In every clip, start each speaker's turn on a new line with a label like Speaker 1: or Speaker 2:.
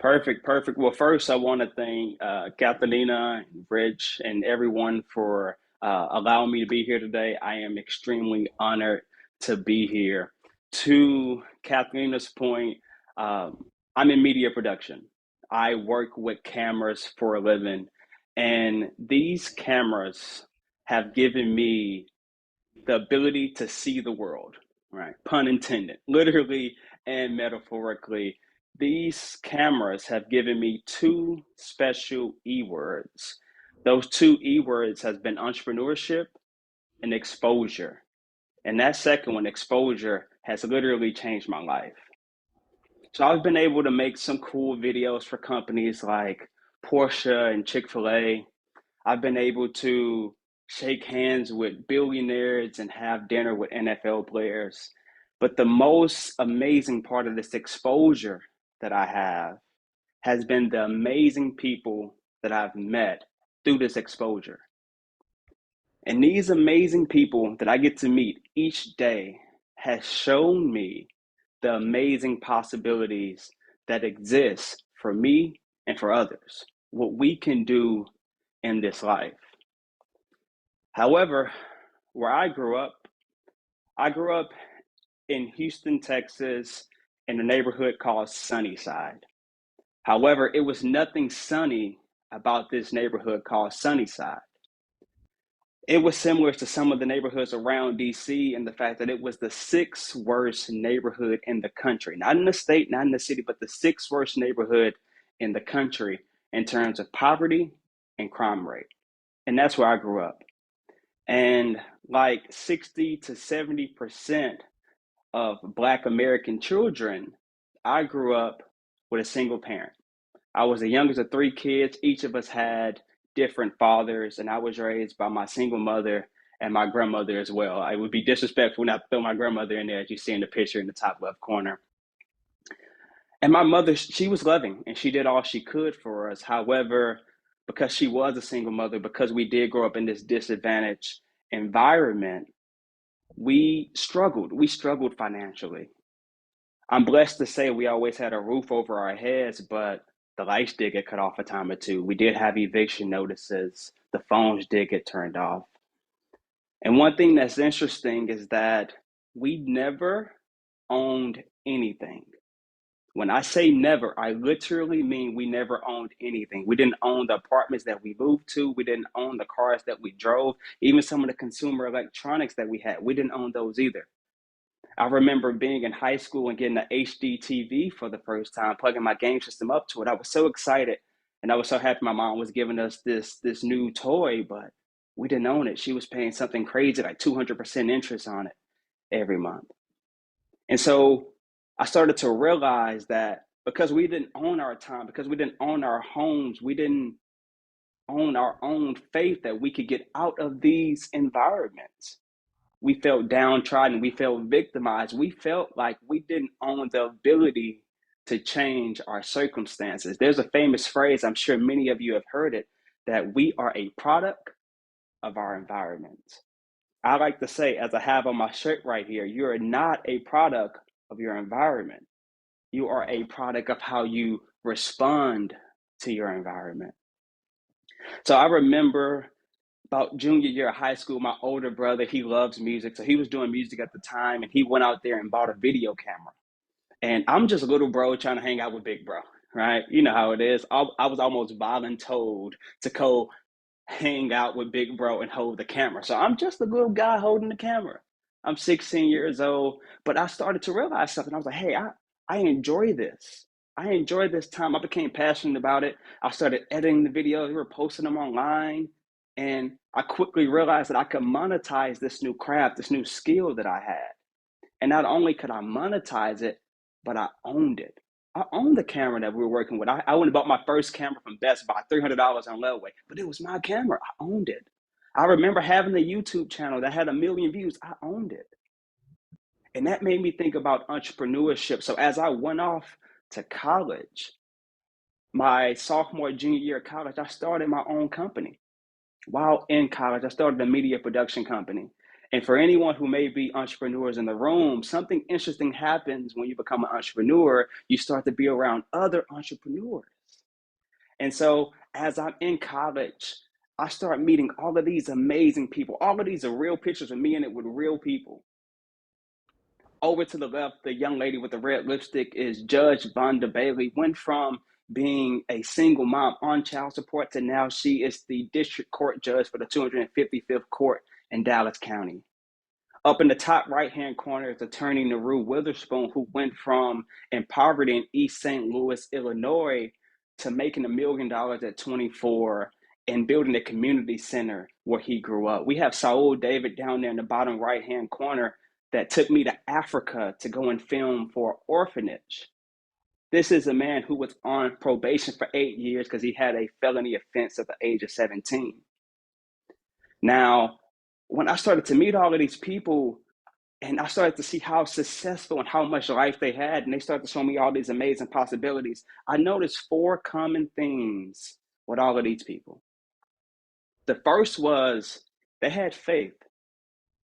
Speaker 1: Perfect, perfect. Well, first, I want to thank Catalina, Rich, and everyone for allowing me to be here today. I am extremely honored to be here. To Catalina's point, um, I'm in media production. I work with cameras for a living, and these cameras have given me the ability to see the world, right? Pun intended, literally and metaphorically. These cameras have given me two special E words. Those two E words has been entrepreneurship and exposure. And that second one, exposure, has literally changed my life. So I've been able to make some cool videos for companies like Porsche and Chick-fil-A. I've been able to shake hands with billionaires and have dinner with NFL players. But the most amazing part of this exposure that I have has been the amazing people that I've met through this exposure. And these amazing people that I get to meet each day has shown me the amazing possibilities that exist for me and for others, what we can do in this life. However, where I grew up in Houston, Texas, in a neighborhood called Sunnyside. However, it was nothing sunny about this neighborhood called Sunnyside. It was similar to some of the neighborhoods around DC in the fact that it was the sixth worst neighborhood in the country, not in the state, not in the city, but the sixth worst neighborhood in the country in terms of poverty and crime rate. And that's where I grew up. And like 60 to 70% of Black American children, I grew up with a single parent. I was the youngest of three kids. Each of us had different fathers, and I was raised by my single mother and my grandmother as well. I would be disrespectful not to throw my grandmother in there, as you see in the picture in the top left corner. And my mother, she was loving and she did all she could for us. However, because she was a single mother, because we did grow up in this disadvantaged environment, we struggled. We struggled financially. I'm blessed to say we always had a roof over our heads, but the lights did get cut off a time or two. We did have eviction notices. The phones did get turned off. And one thing that's interesting is that we never owned anything. When I say never, I literally mean we never owned anything. We didn't own the apartments that we moved to. We didn't own the cars that we drove. Even some of the consumer electronics that we had, we didn't own those either. I remember being in high school and getting the HD TV for the first time, plugging my game system up to it. I was so excited and I was so happy my mom was giving us this new toy, but we didn't own it. She was paying something crazy, like 200% interest on it every month. And so I started to realize that because we didn't own our time, because we didn't own our homes, we didn't own our own faith that we could get out of these environments. We felt downtrodden, we felt victimized, we felt like we didn't own the ability to change our circumstances. There's a famous phrase, I'm sure many of you have heard it, that we are a product of our environment. I like to say, as I have on my shirt right here, you're not a product of your environment. You are a product of how you respond to your environment. So I remember about junior year of high school, my older brother, he loves music. So he was doing music at the time and he went out there and bought a video camera. And I'm just a little bro trying to hang out with big bro, right? You know how it is. I was almost voluntold to go hang out with big bro and hold the camera. So I'm just a little guy holding the camera. I'm 16 years old, but I started to realize something. I was like, hey, I enjoy this. I enjoy this time. I became passionate about it. I started editing the videos. We were posting them online. And I quickly realized that I could monetize this new craft, this new skill that I had. And not only could I monetize it, but I owned it. I owned the camera that we were working with. I went and bought my first camera from Best Buy, $300 on layaway, but it was my camera. I owned it. I remember having a YouTube channel that had 1 million views. I owned it. And that made me think about entrepreneurship. So as I went off to college, my sophomore, junior year of college, I started my own company. While in college, I started a media production company. And for anyone who may be entrepreneurs in the room, something interesting happens when you become an entrepreneur. You start to be around other entrepreneurs. And so as I'm in college, I start meeting all of these amazing people. All of these are real pictures of me in it with real people. Over to the left, the young lady with the red lipstick is Judge Vonda Bailey. Went from being a single mom on child support to now she is the district court judge for the 255th court in Dallas County. Up in the top right-hand corner is attorney Naru Witherspoon, who went from in poverty in East St. Louis, Illinois, to making $1 million at 24 and building a community center where he grew up. We have Saul David down there in the bottom right-hand corner that took me to Africa to go and film for an orphanage. This is a man who was on probation for 8 years because he had a felony offense at the age of 17. Now, when I started to meet all of these people and I started to see how successful and how much life they had, and they started to show me all these amazing possibilities, I noticed 4 common themes with all of these people. The first was they had faith.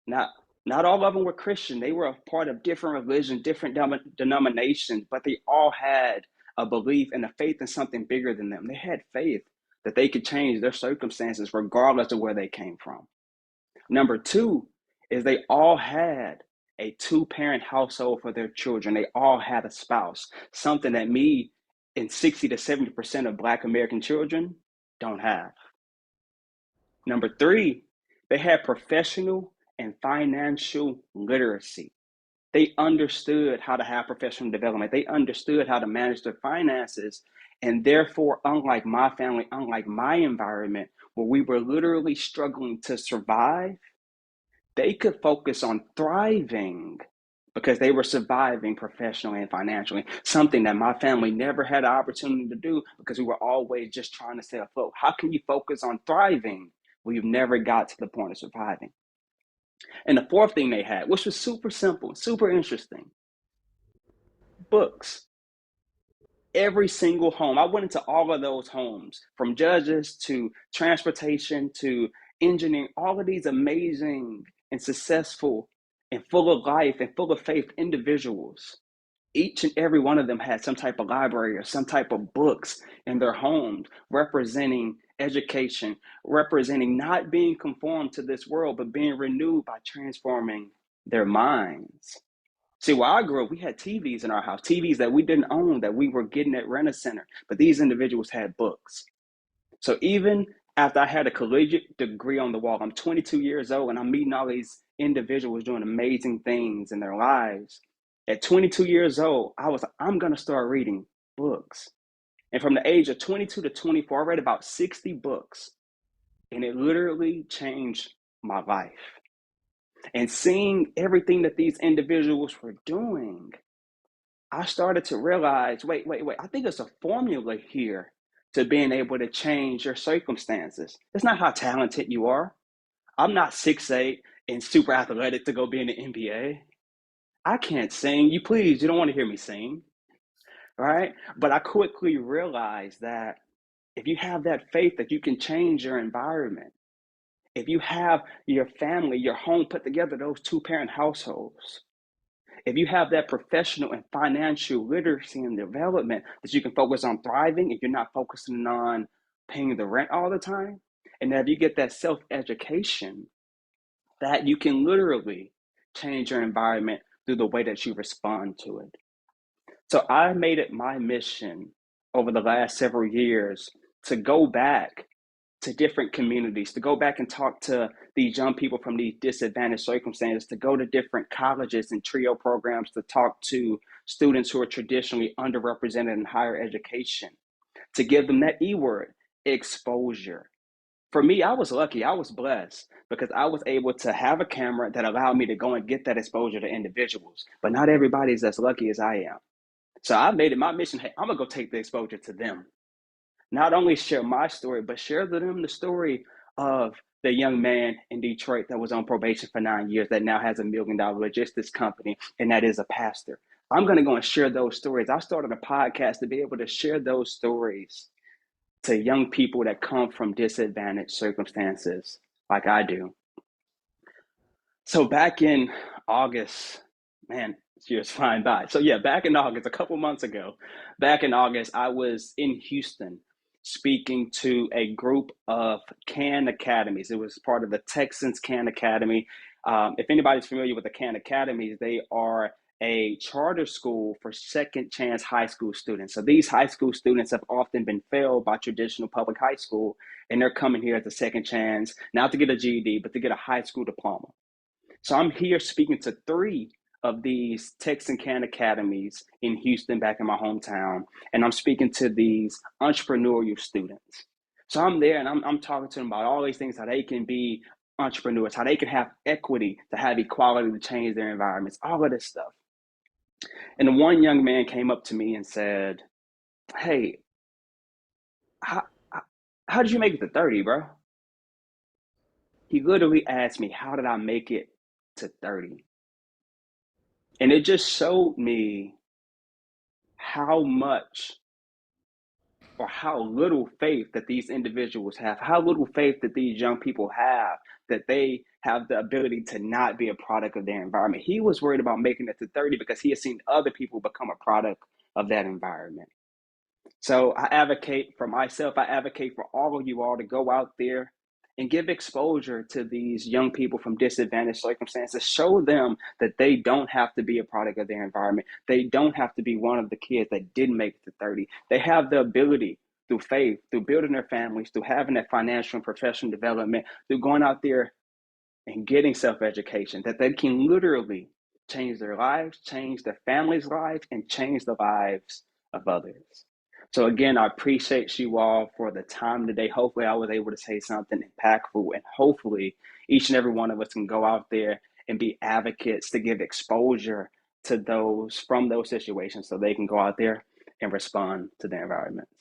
Speaker 1: Not all of them were Christian. They were a part of different religions, different denominations, but they all had a belief and a faith in something bigger than them. They had faith that they could change their circumstances regardless of where they came from. Number 2 is they all had a 2-parent household for their children. They all had a spouse, something that me and 60 to 70% of Black American children don't have. Number 3, they had professional and financial literacy. They understood how to have professional development. They understood how to manage their finances. And therefore, unlike my family, unlike my environment, where we were literally struggling to survive, they could focus on thriving because they were surviving professionally and financially, something that my family never had an opportunity to do because we were always just trying to stay afloat. How can you focus on thriving when you've never got to the point of surviving? And the 4th thing they had, which was super simple, super interesting, books. Every single home, I went into all of those homes, from judges to transportation to engineering, all of these amazing and successful and full of life and full of faith individuals. Each and every one of them had some type of library or some type of books in their homes representing education, representing not being conformed to this world, but being renewed by transforming their minds. See, while I grew up, we had TVs in our house, TVs that we didn't own, that we were getting at Rent-A-Center, but these individuals had books. So even after I had a collegiate degree on the wall, I'm 22 years old and I'm meeting all these individuals doing amazing things in their lives. At 22 years old, I'm going to start reading books. And from the age of 22 to 24, I read about 60 books, and it literally changed my life. And seeing everything that these individuals were doing, I started to realize, wait, I think there's a formula here to being able to change your circumstances. It's not how talented you are. I'm not 6'8" and super athletic to go be in the NBA. I can't sing. You don't want to hear me sing, right? But I quickly realized that if you have that faith that you can change your environment, if you have your family, your home put together, those 2-parent households, if you have that professional and financial literacy and development that you can focus on thriving, if you're not focusing on paying the rent all the time, and that if you get that self-education, that you can literally change your environment through the way that you respond to it. So I made it my mission over the last several years to go back to different communities, to go back and talk to these young people from these disadvantaged circumstances, to go to different colleges and trio programs, to talk to students who are traditionally underrepresented in higher education, to give them that E word, exposure. For me, I was lucky, I was blessed because I was able to have a camera that allowed me to go and get that exposure to individuals, but not everybody's as lucky as I am. So I made it my mission, hey, I'm gonna go take the exposure to them. Not only share my story, but share with them the story of the young man in Detroit that was on probation for 9 years that now has $1 million logistics company, and that is a pastor. I'm going to go and share those stories. I started a podcast to be able to share those stories to young people that come from disadvantaged circumstances like I do. So back in August, man, years flying by. So yeah, back in August, a couple months ago, back in August, I was in Houston speaking to a group of Khan Academies. It was part of the Texans Khan Academy. If anybody's familiar with the Khan Academies, they are a charter school for second chance high school students. So these high school students have often been failed by traditional public high school, and they're coming here as a second chance, not to get a GED, but to get a high school diploma. So I'm here speaking to three of these Texan Can Academies in Houston, back in my hometown, and I'm speaking to these entrepreneurial students. So I'm there and I'm talking to them about all these things, how they can be entrepreneurs, how they can have equity, to have equality, to change their environments, all of this stuff. And the one young man came up to me and said, "Hey, how, how did you make it to 30, bro?" He literally asked me, "How did I make it to 30?" And it just showed me how much or how little faith that these individuals have, how little faith that these young people have, that they have the ability to not be a product of their environment. He was worried about making it to 30 because he has seen other people become a product of that environment. So I advocate for myself, I advocate for all of you all to go out there and give exposure to these young people from disadvantaged circumstances. Show them that they don't have to be a product of their environment. They don't have to be one of the kids that didn't make it to 30. They have the ability, through faith, through building their families, through having that financial and professional development, through going out there and getting self-education, that they can literally change their lives, change their families' lives, and change the lives of others. So again, I appreciate you all for the time today. Hopefully I was able to say something impactful, and hopefully each and every one of us can go out there and be advocates to give exposure to those from those situations, so they can go out there and respond to their environments.